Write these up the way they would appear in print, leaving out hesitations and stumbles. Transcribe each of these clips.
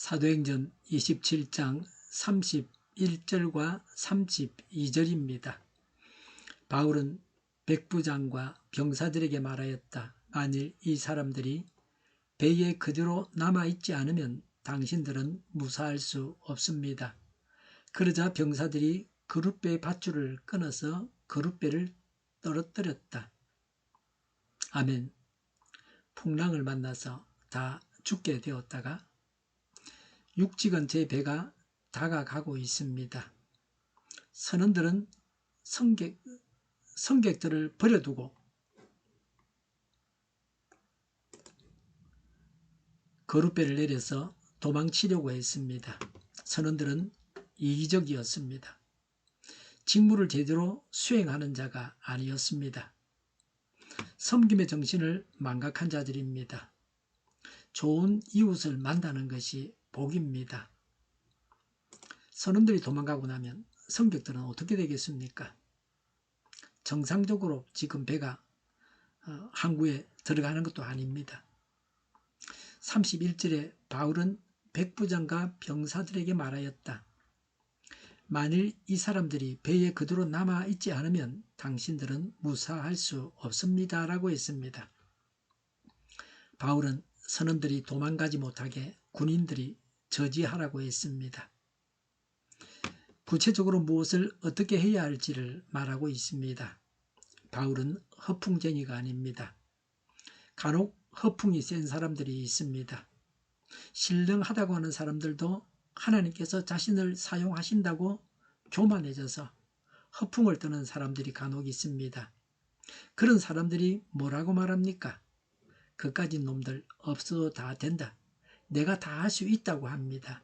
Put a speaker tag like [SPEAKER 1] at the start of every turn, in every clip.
[SPEAKER 1] 사도행전 27장 31절과 32절입니다. 바울은 백부장과 병사들에게 말하였다. 만일 이 사람들이 배에 그대로 남아있지 않으면 당신들은 무사할 수 없습니다. 그러자 병사들이 그룻배 밧줄을 끊어서 그룻배를 떨어뜨렸다. 아멘. 풍랑을 만나서 다 죽게 되었다가 육지 근처의 배가 다가가고 있습니다. 선원들은 성객들을 버려두고 거룻배를 내려서 도망치려고 했습니다. 선원들은 이기적이었습니다. 직무를 제대로 수행하는 자가 아니었습니다. 섬김의 정신을 망각한 자들입니다. 좋은 이웃을 만나는 것이 복입니다. 선원들이 도망가고 나면 성격들은 어떻게 되겠습니까? 정상적으로 지금 배가 항구에 들어가는 것도 아닙니다. 31절에 바울은 백부장과 병사들에게 말하였다. 만일 이 사람들이 배에 그대로 남아있지 않으면 당신들은 무사할 수 없습니다. 라고 했습니다. 바울은 선원들이 도망가지 못하게 군인들이 저지하라고 했습니다. 구체적으로 무엇을 어떻게 해야 할지를 말하고 있습니다. 바울은 허풍쟁이가 아닙니다. 간혹 허풍이 센 사람들이 있습니다. 신령하다고 하는 사람들도 하나님께서 자신을 사용하신다고 교만해져서 허풍을 떠는 사람들이 간혹 있습니다. 그런 사람들이 뭐라고 말합니까? 그까진 놈들 없어도 다 된다. 내가 다 할 수 있다고 합니다.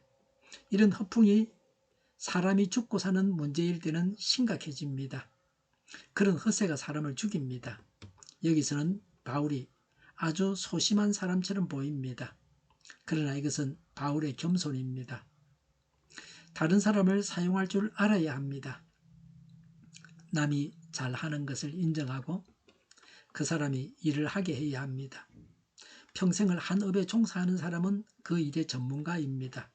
[SPEAKER 1] 이런 허풍이 사람이 죽고 사는 문제일 때는 심각해집니다. 그런 허세가 사람을 죽입니다. 여기서는 바울이 아주 소심한 사람처럼 보입니다. 그러나 이것은 바울의 겸손입니다. 다른 사람을 사용할 줄 알아야 합니다. 남이 잘하는 것을 인정하고 그 사람이 일을 하게 해야 합니다. 평생을 한 업에 종사하는 사람은 그 일의 전문가입니다.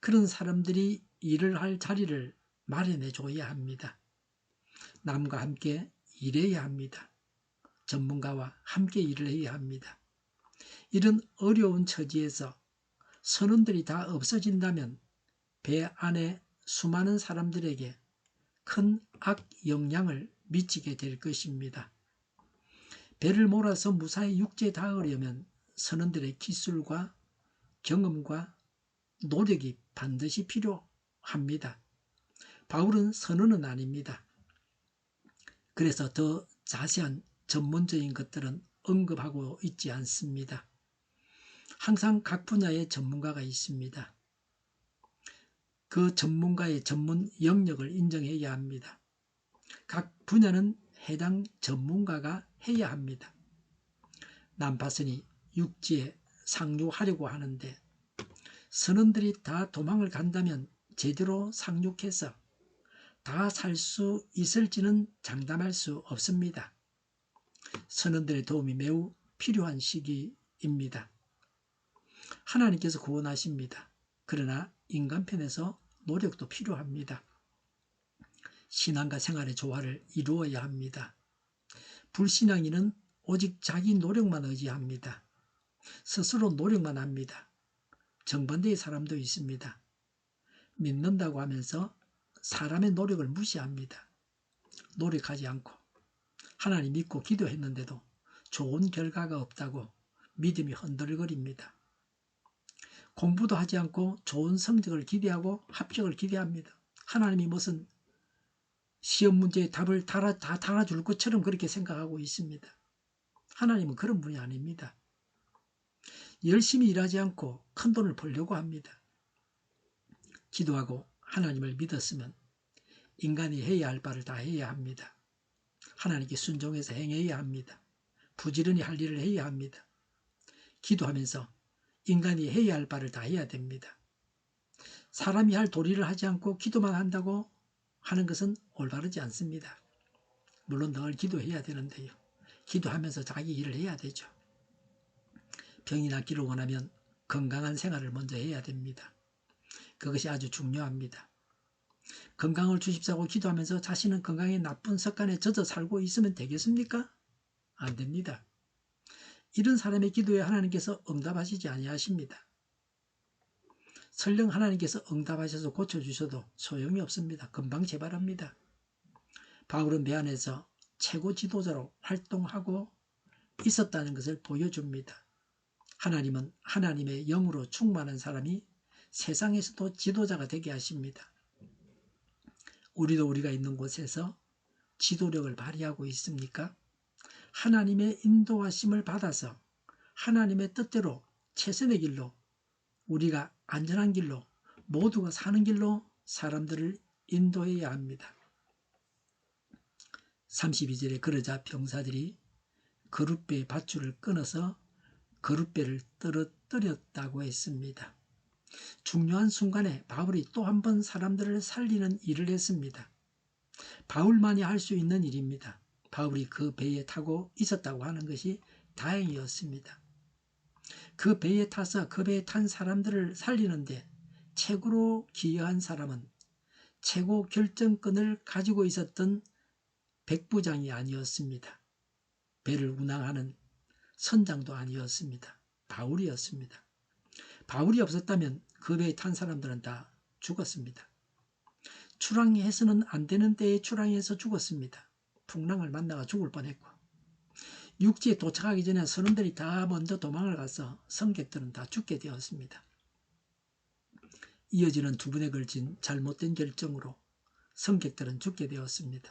[SPEAKER 1] 그런 사람들이 일을 할 자리를 마련해 줘야 합니다. 남과 함께 일해야 합니다. 전문가와 함께 일을 해야 합니다. 이런 어려운 처지에서 선원들이 다 없어진다면 배 안에 수많은 사람들에게 큰 악영향을 미치게 될 것입니다. 배를 몰아서 무사히 육지에 닿으려면 선원들의 기술과 경험과 노력이 반드시 필요합니다. 바울은 선원은 아닙니다. 그래서 더 자세한 전문적인 것들은 언급하고 있지 않습니다. 항상 각 분야의 전문가가 있습니다. 그 전문가의 전문 영역을 인정해야 합니다. 각 분야는 해당 전문가가 해야 합니다. 난파선이 육지에 상륙하려고 하는데 선원들이 다 도망을 간다면 제대로 상륙해서 다 살 수 있을지는 장담할 수 없습니다. 선원들의 도움이 매우 필요한 시기입니다. 하나님께서 구원하십니다. 그러나 인간편에서 노력도 필요합니다. 신앙과 생활의 조화를 이루어야 합니다. 불신앙인은 오직 자기 노력만 의지합니다. 스스로 노력만 합니다. 정반대의 사람도 있습니다. 믿는다고 하면서 사람의 노력을 무시합니다. 노력하지 않고 하나님 믿고 기도했는데도 좋은 결과가 없다고 믿음이 흔들거립니다. 공부도 하지 않고 좋은 성적을 기대하고 합격을 기대합니다. 하나님이 무슨 시험 문제의 답을 다 달아줄 것처럼 그렇게 생각하고 있습니다. 하나님은 그런 분이 아닙니다. 열심히 일하지 않고 큰 돈을 벌려고 합니다. 기도하고 하나님을 믿었으면 인간이 해야 할 바를 다 해야 합니다. 하나님께 순종해서 행해야 합니다. 부지런히 할 일을 해야 합니다. 기도하면서 인간이 해야 할 바를 다 해야 됩니다. 사람이 할 도리를 하지 않고 기도만 한다고 하는 것은 올바르지 않습니다. 물론 늘 기도해야 되는데요. 기도하면서 자기 일을 해야 되죠. 병이 낫기를 원하면 건강한 생활을 먼저 해야 됩니다. 그것이 아주 중요합니다. 건강을 주십사고 기도하면서 자신은 건강의 나쁜 습관에 젖어 살고 있으면 되겠습니까? 안 됩니다. 이런 사람의 기도에 하나님께서 응답하시지 아니하십니다. 설령 하나님께서 응답하셔서 고쳐주셔도 소용이 없습니다. 금방 재발합니다. 바울은 배안에서 최고 지도자로 활동하고 있었다는 것을 보여줍니다. 하나님은 하나님의 영으로 충만한 사람이 세상에서도 지도자가 되게 하십니다. 우리도 우리가 있는 곳에서 지도력을 발휘하고 있습니까? 하나님의 인도하심을 받아서 하나님의 뜻대로 최선의 길로, 우리가 안전한 길로, 모두가 사는 길로 사람들을 인도해야 합니다. 32절에 그러자 병사들이 거룻배의 밧줄을 끊어서 거룻배를 떨어뜨렸다고 했습니다. 중요한 순간에 바울이 또 한 번 사람들을 살리는 일을 했습니다. 바울만이 할 수 있는 일입니다. 바울이 그 배에 타고 있었다고 하는 것이 다행이었습니다. 그 배에 타서 그 배에 탄 사람들을 살리는데 최고로 기여한 사람은 최고 결정권을 가지고 있었던 백부장이 아니었습니다. 배를 운항하는 선장도 아니었습니다. 바울이었습니다. 바울이 없었다면 그 배에 탄 사람들은 다 죽었습니다. 출항해서는 안 되는 때에 출항해서 죽었습니다. 풍랑을 만나가 죽을 뻔했고, 육지에 도착하기 전에 선원들이 다 먼저 도망을 가서 승객들은 다 죽게 되었습니다. 이어지는 두 번에 걸친 잘못된 결정으로 승객들은 죽게 되었습니다.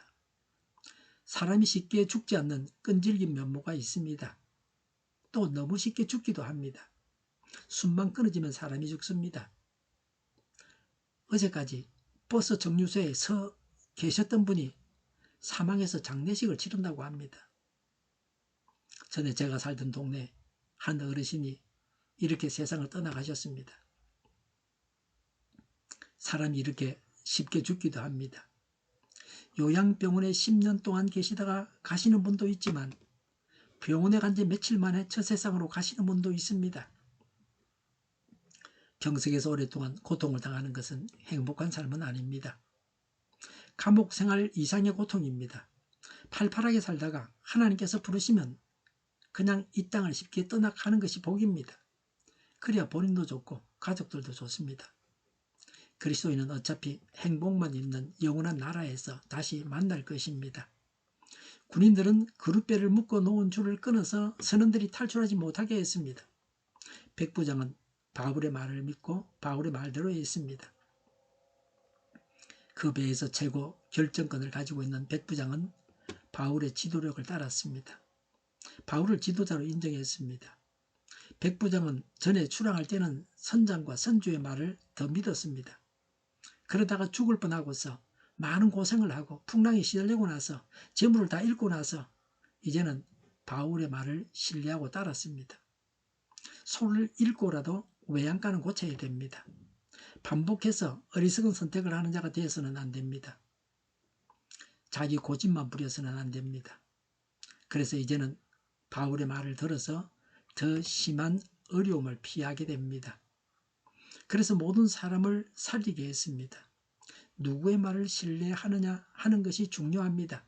[SPEAKER 1] 사람이 쉽게 죽지 않는 끈질긴 면모가 있습니다. 또 너무 쉽게 죽기도 합니다. 숨만 끊어지면 사람이 죽습니다. 어제까지 버스 정류소에 서 계셨던 분이 사망해서 장례식을 치른다고 합니다. 전에 제가 살던 동네 한 어르신이 이렇게 세상을 떠나가셨습니다. 사람이 이렇게 쉽게 죽기도 합니다. 요양병원에 10년 동안 계시다가 가시는 분도 있지만 병원에 간 지 며칠 만에 저 세상으로 가시는 분도 있습니다. 병석에서 오랫동안 고통을 당하는 것은 행복한 삶은 아닙니다. 감옥 생활 이상의 고통입니다. 팔팔하게 살다가 하나님께서 부르시면 그냥 이 땅을 쉽게 떠나가는 것이 복입니다. 그래야 본인도 좋고 가족들도 좋습니다. 그리스도인은 어차피 행복만 있는 영원한 나라에서 다시 만날 것입니다. 군인들은 거룻배를 묶어 놓은 줄을 끊어서 선원들이 탈출하지 못하게 했습니다. 백부장은 바울의 말을 믿고 바울의 말대로 했습니다. 그 배에서 최고 결정권을 가지고 있는 백부장은 바울의 지도력을 따랐습니다. 바울을 지도자로 인정했습니다. 백부장은 전에 출항할 때는 선장과 선주의 말을 더 믿었습니다. 그러다가 죽을 뻔하고서 많은 고생을 하고 풍랑에 시달리고 나서 재물을 다 잃고 나서 이제는 바울의 말을 신뢰하고 따랐습니다. 손을 잃고라도 외양간은 고쳐야 됩니다. 반복해서 어리석은 선택을 하는 자가 되어서는 안 됩니다. 자기 고집만 부려서는 안 됩니다. 그래서 이제는 바울의 말을 들어서 더 심한 어려움을 피하게 됩니다. 그래서 모든 사람을 살리게 했습니다. 누구의 말을 신뢰하느냐 하는 것이 중요합니다.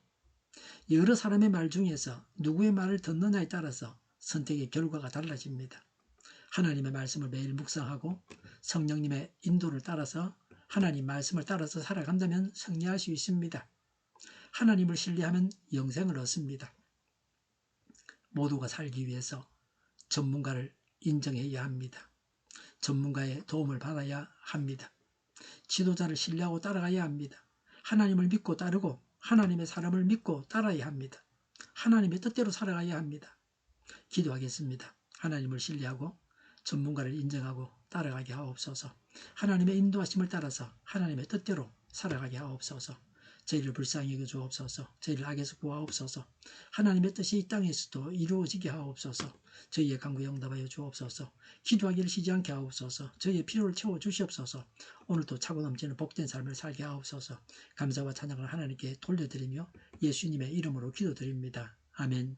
[SPEAKER 1] 여러 사람의 말 중에서 누구의 말을 듣느냐에 따라서 선택의 결과가 달라집니다. 하나님의 말씀을 매일 묵상하고 성령님의 인도를 따라서 하나님 말씀을 따라서 살아간다면 승리할 수 있습니다. 하나님을 신뢰하면 영생을 얻습니다. 모두가 살기 위해서 전문가를 인정해야 합니다. 전문가의 도움을 받아야 합니다. 지도자를 신뢰하고 따라가야 합니다. 하나님을 믿고 따르고 하나님의 사람을 믿고 따라야 합니다. 하나님의 뜻대로 살아가야 합니다. 기도하겠습니다. 하나님을 신뢰하고 전문가를 인정하고 따라가게 하옵소서. 하나님의 인도하심을 따라서 하나님의 뜻대로 살아가게 하옵소서. 저희를 불쌍히 여겨 주옵소서. 저희를 악에서 구하옵소서. 하나님의 뜻이 이 땅에서도 이루어지게 하옵소서. 저희의 간구에 응답하여 주옵소서. 기도하기를 쉬지 않게 하옵소서. 저희의 필요를 채워 주시옵소서. 오늘도 차고 넘치는 복된 삶을 살게 하옵소서. 감사와 찬양을 하나님께 돌려드리며 예수님의 이름으로 기도드립니다. 아멘.